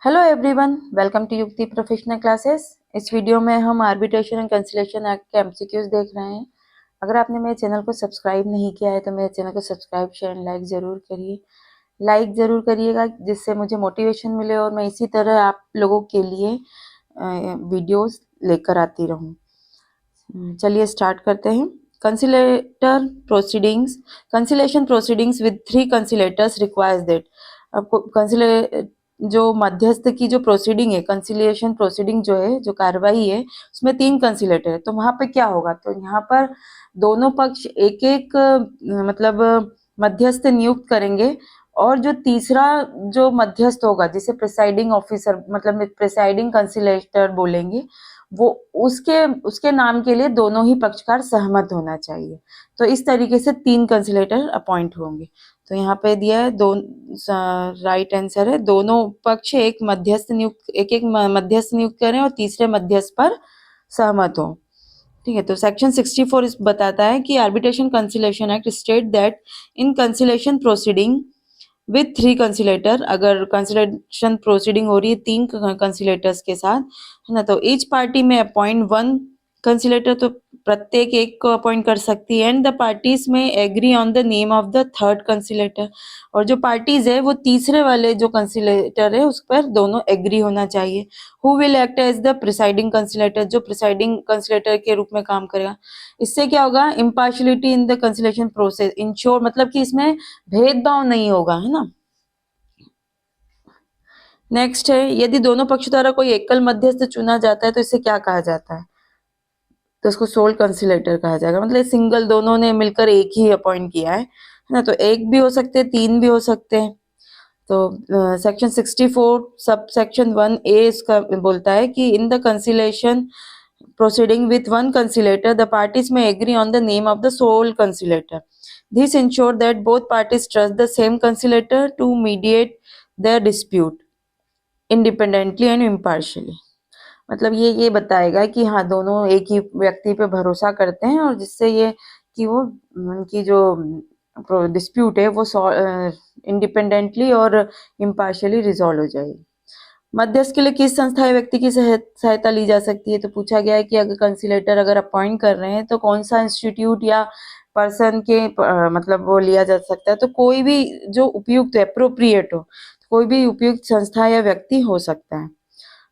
Hello everyone, welcome to युक्ति professional classes. इस video में हम आर्बिट्रेशन एंड कंसिलेशन एक्ट के एमसीक्यूज देख रहे हैं। अगर आपने मेरे चैनल को सब्सक्राइब नहीं किया है तो मेरे चैनल को सब्सक्राइब शेयर एंड लाइक ज़रूर करिए। लाइक ज़रूर करिएगा जिससे मुझे मोटिवेशन मिले और मैं इसी तरह आप लोगों के लिए वीडियोस लेकर आती रहूं। चलिए स्टार्ट करते हैं। Conciliator proceedings, conciliation proceedings with 3 conciliators requires that. आपको कंसिले जो मध्यस्थ की जो प्रोसीडिंग है, कंसिलिएशन प्रोसीडिंग जो है, जो कार्रवाई है, उसमें 3 कंसिलेटर है। तो वहां पे क्या होगा, तो यहाँ पर दोनों पक्ष एक एक मतलब मध्यस्थ नियुक्त करेंगे और जो तीसरा जो मध्यस्थ होगा, जिसे प्रिसाइडिंग ऑफिसर मतलब प्रिसाइडिंग कंसिलेटर बोलेंगे, वो उसके उसके नाम के लिए दोनों ही पक्षकार सहमत होना चाहिए। तो इस तरीके से 3 कंसिलेटर अपॉइंट होंगे। तो यहाँ पे दिया है दो, राइट आंसर है दोनों पक्ष एक एक मध्यस्थ नियुक्त करें और तीसरे मध्यस्थ पर सहमत हो। ठीक है, तो सेक्शन 64 इस बताता है कि arbitration conciliation act state that in conciliation proceeding with 3 कंसिलेटर, अगर कंसिलेशन प्रोसीडिंग हो रही है 3 कंसिलेटर्स के साथ, है ना, तो each party may appoint 1 conciliator, तो प्रत्येक एक को अपॉइंट कर सकती है। And the parties may agree on the name of the third conciliator, और जो पार्टीज है वो तीसरे वाले जो कंसिलेटर है उस पर दोनों एग्री होना चाहिए। Who will act as the presiding conciliator, जो प्रिसाइडिंग कंसिलेटर के रूप में काम करेगा। इससे क्या होगा, impartiality in the conciliation process ensure, मतलब कि इसमें भेदभाव नहीं होगा, है ना। नेक्स्ट है, यदि दोनों पक्ष द्वारा कोई एकल मध्यस्थ चुना जाता है तो इसे क्या कहा जाता है, तो इसको सोल कंसिलेटर कहा जाएगा। मतलब सिंगल, दोनों ने मिलकर एक ही अपॉइंट किया है ना, तो एक भी हो सकते हैं, 3 भी हो सकते हैं। तो सेक्शन 64 सब सेक्शन 1A इसका बोलता है कि in the conciliation proceeding with one conciliator, the parties may agree on the name of the sole conciliator. This ensures that both parties trust the same conciliator to mediate their dispute independently and impartially. मतलब ये बताएगा कि हाँ, दोनों एक ही व्यक्ति पे भरोसा करते हैं और जिससे ये कि वो उनकी जो डिस्प्यूट है वो इंडिपेंडेंटली और इम्पार्शियली रिजॉल्व हो जाएगी। मध्यस्थ के लिए किस संस्था या व्यक्ति की सहायता ली जा सकती है, तो पूछा गया है कि अगर कंसिलेटर अगर अपॉइंट कर रहे हैं तो कौन सा इंस्टीट्यूट या पर्सन के मतलब वो लिया जा सकता है, तो कोई भी जो उपयुक्त एप्रोप्रिएट हो, कोई भी उपयुक्त संस्था या व्यक्ति हो सकता है।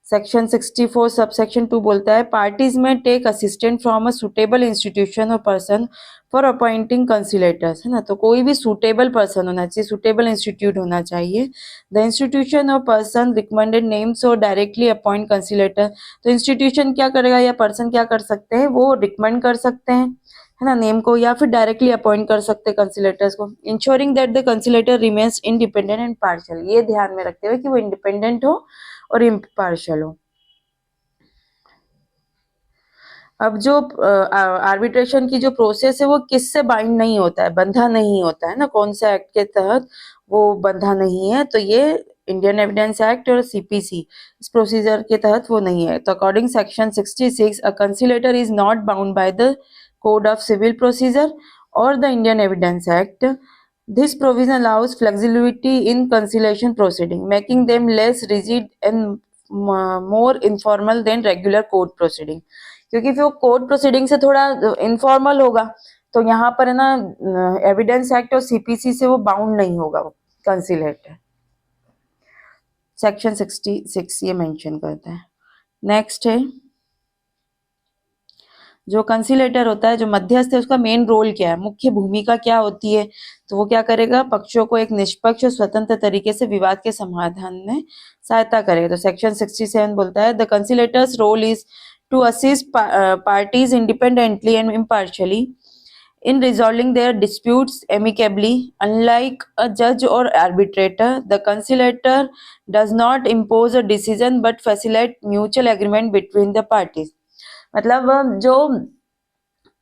सेक्शन 64 सबसेक्शन 2 बोलता है पार्टीज में take assistant from a suitable institution or person for appointing conciliators, है ना, तो कोई भी सुटेबल पर्सन होना चाहिए, सुटेबल इंस्टीट्यूट होना चाहिए। The institution or person recommended names और डायरेक्टली अपॉइंट कंसिलेटर, तो इंस्टीट्यूशन क्या करेगा या पर्सन क्या कर सकते हैं, वो रिकमेंड कर सकते हैं, है ना, नेम को, या फिर डायरेक्टली अपॉइंट कर सकते हैं कंसिलेटर्स को। Ensuring that the conciliator remains independent and partial, ये ध्यान में रखते हुए कि वो इंडिपेंडेंट हो और इम्पार्शियल हो। अब जो आर्बिट्रेशन की जो प्रोसेस है वो किससे बाइंड नहीं होता है, बंधा नहीं होता है ना, कौन सा एक्ट के तहत वो बंधा नहीं है, तो ये इंडियन एविडेंस एक्ट और सीपीसी इस प्रोसीजर के तहत वो नहीं है। तो according section 66 a conciliator is not bound by the code of civil procedure और the Indian evidence act. This provision allows flexibility in conciliation proceeding, making them less rigid and more informal than regular court proceeding. क्योंकि फिर वो court proceeding से थोड़ा informal होगा, तो यहाँ पर है ना एविडेंस एक्ट और सीपीसी से वो बाउंड नहीं होगा वो कंसिलेटर। सेक्शन 66 ये मेंशन करता है। नेक्स्ट है, जो कंसिलेटर होता है, जो मध्यस्थ है, उसका मेन रोल क्या है, मुख्य भूमिका क्या होती है, तो वो क्या करेगा, पक्षों को एक निष्पक्ष और स्वतंत्र तरीके से विवाद के समाधान में सहायता करेगा। तो सेक्शन 67 बोलता है the conciliator's role is to assist parties independently and impartially in resolving their disputes amicably. Unlike a judge or arbitrator, the conciliator does not impose a decision but facilitate mutual agreement between the parties. मतलब जो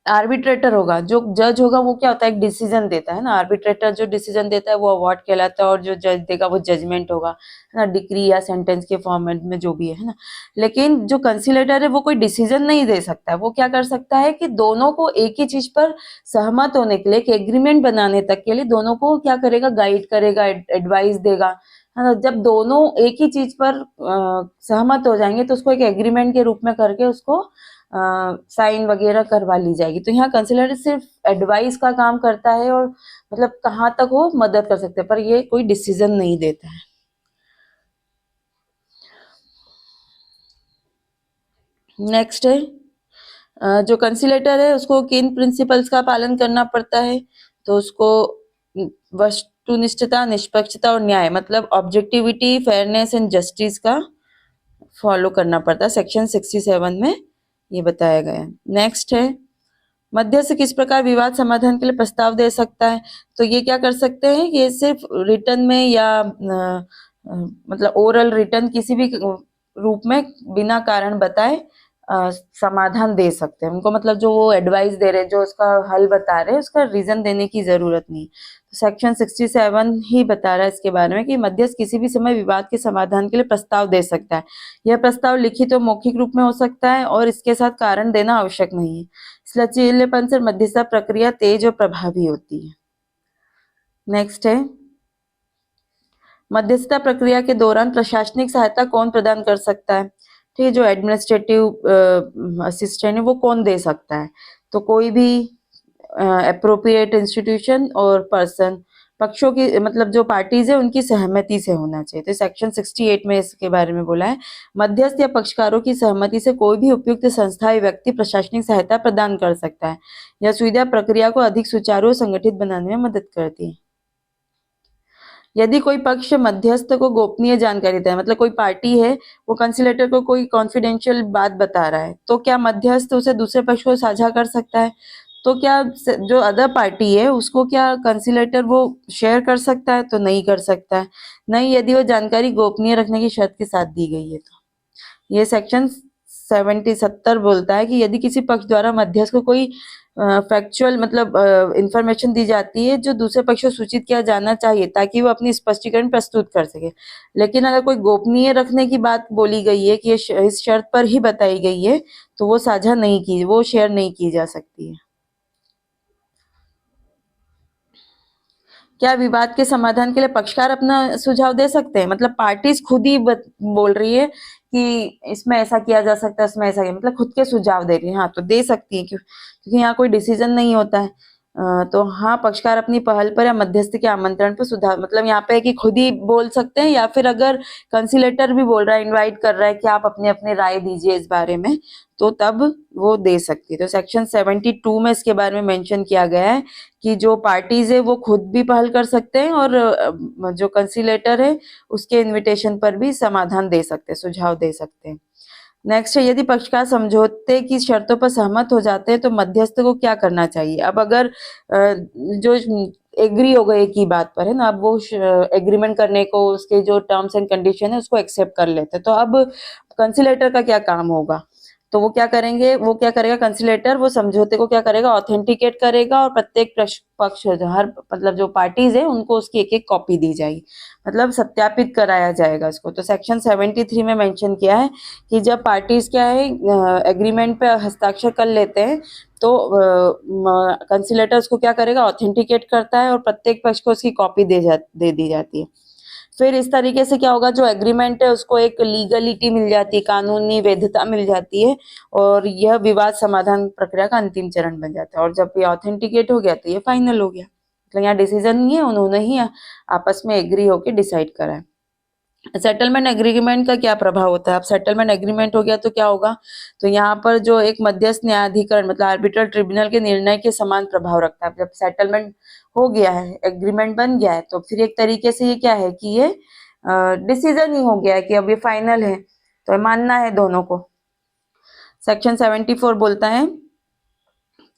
arbitrator होगा, जो जज होगा, वो क्या होता है, एक डिसीजन देता है ना। आर्बिट्रेटर जो डिसीजन देता है वो अवार्ड कहलाता है और जो जज देगा वो जजमेंट होगा, है ना, डिक्री या सेंटेंस के फॉर्मेट में जो भी है ना। लेकिन जो कंसिलेटर है वो कोई डिसीजन नहीं दे सकता है, वो क्या कर सकता है कि दोनों को एक ही चीज पर सहमत होने के लिए, एक एग्रीमेंट बनाने तक के लिए दोनों को क्या करेगा, गाइड करेगा, एडवाइस देगा, हाँ, जब दोनों एक ही चीज पर सहमत हो जाएंगे तो उसको एक एग्रीमेंट के रूप में करके उसको साइन वगैरह करवा ली जाएगी। तो यहाँ कंसिलर सिर्फ एडवाइस का काम करता है और मतलब कहाँ तक वो मदद कर सकते हैं, पर ये कोई डिसीजन नहीं देता है। नेक्स्ट है जो कंसिलेटर है उसको किन प्रिंसिपल्स का पालन करना पड़ता है, तो उसको वस्तुनिष्ठता, निष्पक्षता और न्याय मतलब ऑब्जेक्टिविटी, फेयरनेस एंड जस्टिस का फॉलो करना पड़ता है। सेक्शन 67 में ये बताया गया है। नेक्स्ट है मध्यस्थ किस प्रकार विवाद समाधान के लिए प्रस्ताव दे सकता है, तो ये क्या कर सकते हैं, ये सिर्फ रिटर्न में या मतलब ओरल रिटर्न किसी भी रूप में बिना कारण बताए समाधान दे सकते हैं उनको, मतलब जो वो एडवाइस दे रहे, जो उसका हल बता रहे, उसका रीजन देने की जरूरत नहीं। तो सेक्शन 67 ही बता रहा है इसके बारे में कि मध्यस्थ किसी भी समय विवाद के समाधान के लिए प्रस्ताव दे सकता है। यह प्रस्ताव लिखित और मौखिक रूप में हो सकता है और इसके साथ कारण देना आवश्यक नहीं है। इस लचीलेपन से मध्यस्थता प्रक्रिया तेज और प्रभावी होती है। नेक्स्ट है मध्यस्थता प्रक्रिया के दौरान प्रशासनिक सहायता कौन प्रदान कर सकता है, ठीक है, जो एडमिनिस्ट्रेटिव असिस्टेंट है वो कौन दे सकता है, तो कोई भी अप्रोप्रिएट इंस्टीट्यूशन और पर्सन, पक्षों की मतलब जो पार्टीज है उनकी सहमति से होना चाहिए। तो सेक्शन 68 में इसके बारे में बोला है मध्यस्थ या पक्षकारों की सहमति से कोई भी उपयुक्त संस्था या व्यक्ति प्रशासनिक सहायता प्रदान कर सकता है। यह सुविधा प्रक्रिया को अधिक सुचारू और संगठित बनाने में मदद करती है। यदि कोई पक्ष मध्यस्थ को गोपनीय जानकारी देता है, मतलब कोई पार्टी है वो कंसिलेटर को कोई कॉन्फिडेंशियल बात बता रहा है, तो क्या मध्यस्थ उसे दूसरे पक्ष को साझा कर सकता है, तो क्या जो अदर पार्टी है उसको क्या कंसिलेटर वो शेयर कर सकता है, तो नहीं कर सकता है, नहीं यदि वो जानकारी गोपनीय रखने की शर्त के साथ दी गई है। तो ये सेक्शन 70 बोलता है कि यदि किसी पक्ष द्वारा मध्यस्थ को कोई फैक्चुअल मतलब इंफॉर्मेशन दी जाती है जो दूसरे पक्ष को सूचित किया जाना चाहिए ताकि वो अपनी स्पष्टीकरण प्रस्तुत कर सके, लेकिन अगर कोई गोपनीय रखने की बात बोली गई है कि ये इस शर्त पर ही बताई गई है, तो वो साझा नहीं की, वो शेयर नहीं की जा सकती है। क्या विवाद के समाधान के लिए पक्षकार अपना सुझाव दे सकते हैं, मतलब पार्टीज खुद ही बोल रही है कि इसमें ऐसा किया जा सकता है, इसमें ऐसा किया, मतलब खुद के सुझाव दे रही है, हाँ तो दे सकती है क्योंकि यहाँ कोई डिसीजन नहीं होता है। तो हाँ पक्षकार अपनी पहल पर या मध्यस्थ के आमंत्रण पर सुधार, मतलब यहाँ पे है कि खुद ही बोल सकते हैं या फिर अगर कंसिलेटर भी बोल रहा है, इनवाइट कर रहा है कि आप अपने अपने राय दीजिए इस बारे में, तो तब वो दे सकती है। तो सेक्शन 72 में इसके बारे में मेंशन किया गया है कि जो पार्टीज है वो खुद भी पहल कर सकते हैं और जो कंसिलेटर है उसके इनविटेशन पर भी समाधान दे सकते हैं, सुझाव दे सकते हैं। नेक्स्ट है यदि पक्षकार समझौते की शर्तों पर सहमत हो जाते हैं तो मध्यस्थ को क्या करना चाहिए। अब अगर जो एग्री हो गए की बात पर है ना, अब वो एग्रीमेंट करने को उसके जो टर्म्स एंड कंडीशन है उसको एक्सेप्ट कर लेते हैं, तो अब कंसिलेटर का क्या काम होगा, तो वो क्या करेंगे, वो क्या करेगा कंसिलेटर, वो समझौते को क्या करेगा ऑथेंटिकेट करेगा और प्रत्येक पक्ष हर मतलब जो पार्टीज है उनको उसकी एक एक कॉपी दी जाएगी, मतलब सत्यापित कराया जाएगा उसको। तो सेक्शन 73 में मेंशन किया है कि जब पार्टीज क्या है एग्रीमेंट पे हस्ताक्षर कर लेते हैं तो कंसिलेटर उसको क्या करेगा ऑथेंटिकेट करता है और प्रत्येक पक्ष को उसकी कॉपी दे दी जाती है। फिर इस तरीके से क्या होगा, जो एग्रीमेंट है उसको एक लीगलिटी मिल जाती है, कानूनी वैधता मिल जाती है और यह विवाद समाधान प्रक्रिया का अंतिम चरण बन जाता है। और जब ये ऑथेंटिकेट हो गया तो ये फाइनल हो गया, मतलब यहाँ डिसीजन नहीं है, उन्होंने ही आपस में एग्री होकर डिसाइड करा है। सेटलमेंट एग्रीमेंट का क्या प्रभाव होता है, अब सेटलमेंट एग्रीमेंट हो गया तो क्या होगा, तो यहाँ पर जो एक मध्यस्थ न्यायाधिकरण मतलब आर्बिट्रल ट्रिब्यूनल के निर्णय के समान प्रभाव रखता है। जब सेटलमेंट हो गया है, एग्रीमेंट बन गया है, तो फिर एक तरीके से ये क्या है कि ये डिसीजन ही हो गया है कि अब ये फाइनल है, तो मानना है दोनों को। सेक्शन 74 बोलता है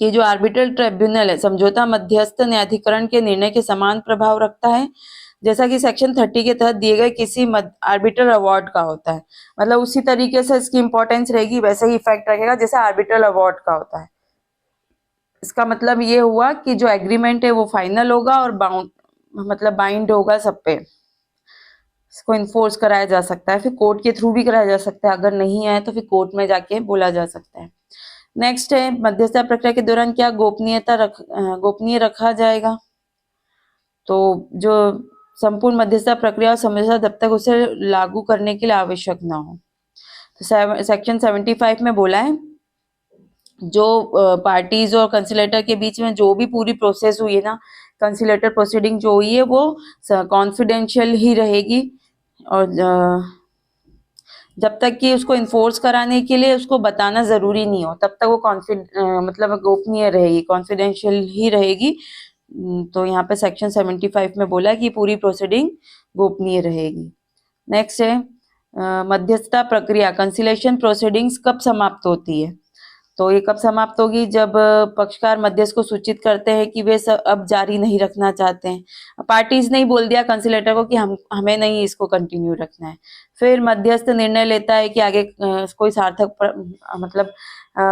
कि जो आर्बिट्रल ट्रिब्यूनल है समझौता मध्यस्थ न्यायाधिकरण के निर्णय के समान प्रभाव रखता है, जैसा कि सेक्शन 30 के तहत दिए गए किसी आर्बिट्रल अवार्ड का होता है, मतलब उसी तरीके से इसकी इंपॉर्टेंस रहेगी, वैसे ही इफेक्ट रखेगा जैसे आर्बिट्रल अवार्ड का होता है। इसका मतलब ये हुआ कि जो एग्रीमेंट है वो फाइनल होगा और बाइंड होगा सब पे, इसको इन्फोर्स कराया जा सकता है, फिर कोर्ट के थ्रू भी कराया जा सकता है, अगर नहीं आए तो फिर कोर्ट में जाके बोला जा सकता है। नेक्स्ट है मध्यस्थता प्रक्रिया के दौरान क्या गोपनीय रखा जाएगा, तो जो संपूर्ण मध्यस्थता प्रक्रिया और समझौता जब तक उसे लागू करने के लिए आवश्यक ना हो। तो सेक्शन 75 में बोला है जो पार्टीज और कंसिलेटर के बीच में जो भी पूरी प्रोसेस हुई है ना, कंसिलेटर प्रोसीडिंग जो हुई है वो कॉन्फिडेंशियल ही रहेगी, और जब तक कि उसको इन्फोर्स कराने के लिए उसको बताना जरूरी नहीं हो तब तक वो मतलब गोपनीय रहेगी, कॉन्फिडेंशियल ही रहेगी। तो यहाँ पे सेक्शन 75 में बोला है कि पूरी प्रोसीडिंग गोपनीय रहेगी। नेक्स्ट है मध्यस्थता प्रक्रिया, कंसिलेशन प्रोसीडिंग्स कब समाप्त होती है। तो ये कब समाप्त होगी, जब पक्षकार मध्यस्थ को सूचित करते हैं कि वे अब जारी नहीं रखना चाहते हैं। पार्टीज ने ही बोल दिया कंसिलेटर को कि हमें नहीं इसको कंटिन्यू रखना है। फिर मध्यस्थ निर्णय लेता है कि आगे कोई सार्थक मतलब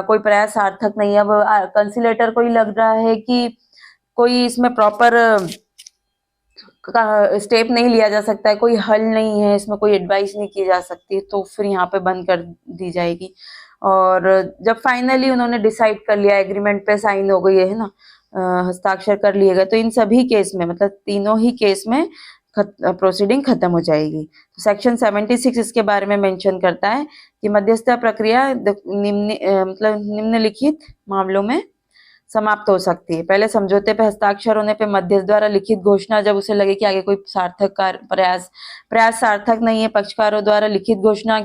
कोई प्रयास सार्थक नहीं है। अब कंसिलेटर को ही लग रहा है कि कोई इसमें प्रॉपर स्टेप नहीं लिया जा सकता है, कोई हल नहीं है, इसमें कोई एडवाइस नहीं की जा सकती, तो फिर यहाँ पे बंद कर दी जाएगी। और जब फाइनली उन्होंने डिसाइड कर लिया, एग्रीमेंट पे साइन हो गई है ना, हस्ताक्षर कर लिए गए, तो इन सभी केस में मतलब तीनों ही केस में प्रोसीडिंग खत्म हो जाएगी। तो सेक्शन 76 इसके बारे में मेंशन करता है कि मध्यस्थता प्रक्रिया मतलब निम्नलिखित मामलों में समाप्त हो सकती है। पहले समझौते पे हस्ताक्षर होने पे मध्यस्थ द्वारा लिखित घोषणा, जब उसे लगे कि आगे कोई सार्थक प्रयास सार्थक नहीं है, पक्षकारों द्वारा लिखित घोषणा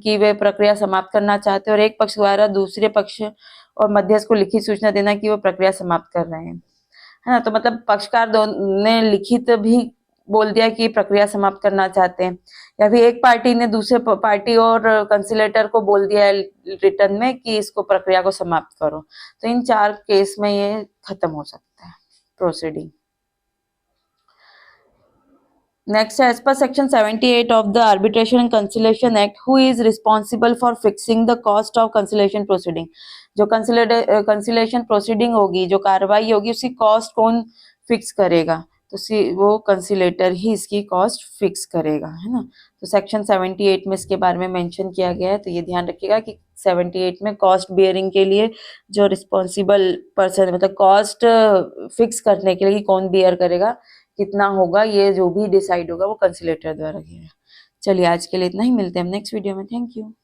कि वे प्रक्रिया समाप्त करना चाहते हैं, और एक पक्ष द्वारा दूसरे पक्ष और मध्यस्थ को लिखित सूचना देना कि वो प्रक्रिया समाप्त कर रहे हैं, है ना। तो मतलब पक्षकार ने लिखित भी बोल दिया कि प्रक्रिया समाप्त करना चाहते हैं, या फिर एक पार्टी ने दूसरे पार्टी और कंसिलेटर को बोल दिया रिटर्न में कि इसको प्रक्रिया को समाप्त करो। तो इन 4 केस में ये खत्म हो सकता है proceeding. Next, as per section 78 of the Arbitration and Conciliation Act, who is responsible for fixing the cost of conciliation proceeding? जो कंसिलेशन प्रोसीडिंग होगी, जो कार्रवाई होगी, उसकी कॉस्ट कौन फिक्स करेगा? तो वो कंसिलेटर ही इसकी कॉस्ट फिक्स करेगा, है ना। तो सेक्शन 78 में इसके बारे में मेंशन किया गया है, तो ये ध्यान रखिएगा कि 78 में कॉस्ट बियरिंग के लिए जो रिस्पॉन्सिबल पर्सन, मतलब कॉस्ट फिक्स करने के लिए कौन बियर करेगा, कितना होगा, ये जो भी डिसाइड होगा वो कंसिलेटर द्वारा किया। चलिए आज के लिए इतना ही, मिलते हैं हम नेक्स्ट वीडियो में। Thank you.